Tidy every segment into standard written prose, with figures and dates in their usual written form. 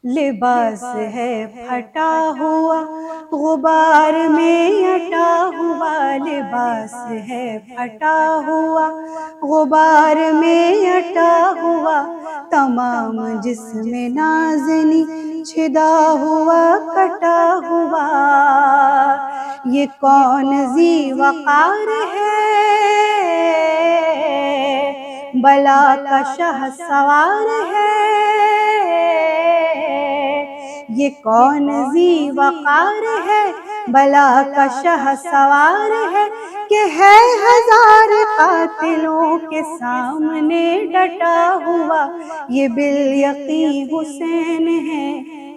لباس ہے پھٹا ہوا غبار میں اٹا ہوا، لباس ہے پھٹا ہوا غبار میں اٹا ہوا، تمام جسم نازنی چھدا ہوا کٹا ہوا، یہ کون ذی وقار ہے، بلا کا شہ سوار ہے، یہ کون ذی وقار ہے، بلا کا شہ سوار ہے، کہ ہے ہزار قاتلوں کے سامنے ڈٹا ہوا، یہ بالیقین حسین ہے،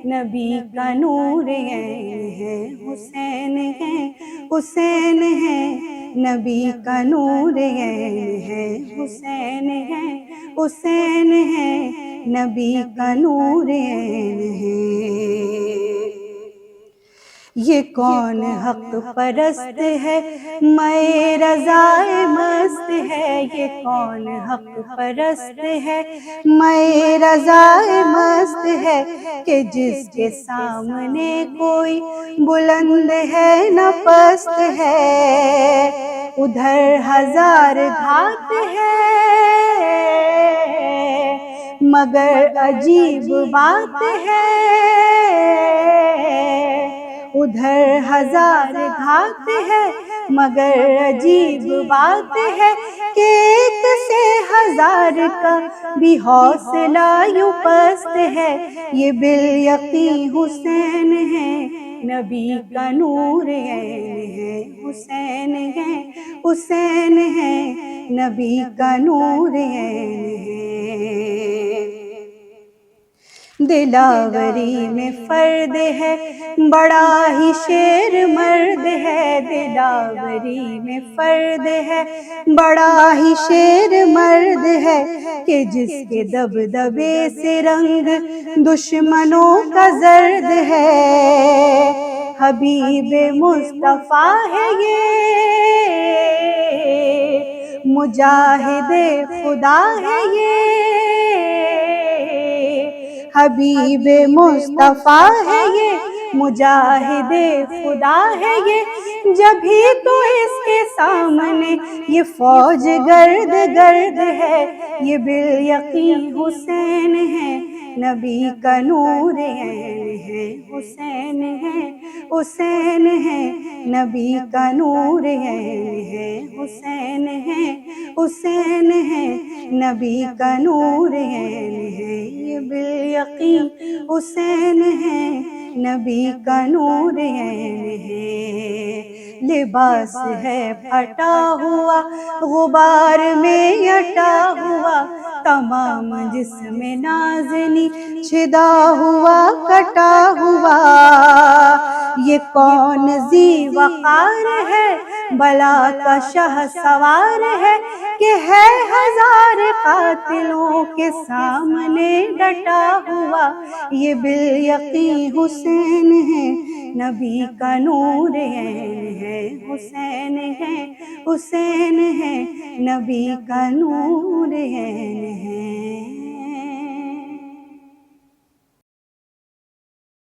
نبی کا نور ہے، حسین ہے، حسین ہے، نبی کا نور ہے، حسین ہے، حسین ہے، نبی کا نور ہے۔ یہ کون حق پرست ہے، میں رضائے مست ہے، یہ کون حق پرست ہے، میں رضائے مست ہے، کہ جس کے سامنے کوئی بلند ہے نہ پست ہے، ادھر ہزار گھات ہے، مگر عجیب بات ہے، ادھر ہزار گھات ہے، مگر عجیب بات ہے، کہ ایک سے ہزار کا بھی حوصلہ یوں پست ہے، یہ بالیقین حسین ہے، نبی کا نور ہے، حسین ہے، حسین ہے، نبی کا نور ہے۔ دلاوری میں فرد ہے، بڑا ہی شیر مرد ہے، دلاوری میں فرد ہے، بڑا ہی شیر مرد ہے، کہ جس کے دبدبے سے رنگ دشمنوں کا زرد ہے، حبیب مصطفیٰ ہے یہ، مجاہد خدا ہے یہ، حبیب مصطفیٰ ہے یہ، مجاہد خدا ہے یہ، جبھی تو اس کے سامنے یہ فوج گرد گرد ہے، یہ بالیقین حسین ہے، نبی کا نور ہے، حسین ہے، حسین ہے، نبی کا نور ہے، حسین ہے، حسین ہے، نبی کا نور ہے، یہ بالیقین حسین ہے، نبی کا نور ہے۔ لباس ہے پھٹا ہوا غبار میں اٹا ہوا، تمام جسم نازنی چھدا ہوا کٹا ہوا، یہ کون ذی وقار ہے، بلا کا شہ سوار ہے، کہ ہے ہزار قاتلوں کے سامنے ڈٹا ہوا، یہ بالیقین حسین ہے، نبی کا نور ہے، حسین ہے، حسین ہے، نبی کا نور ہے۔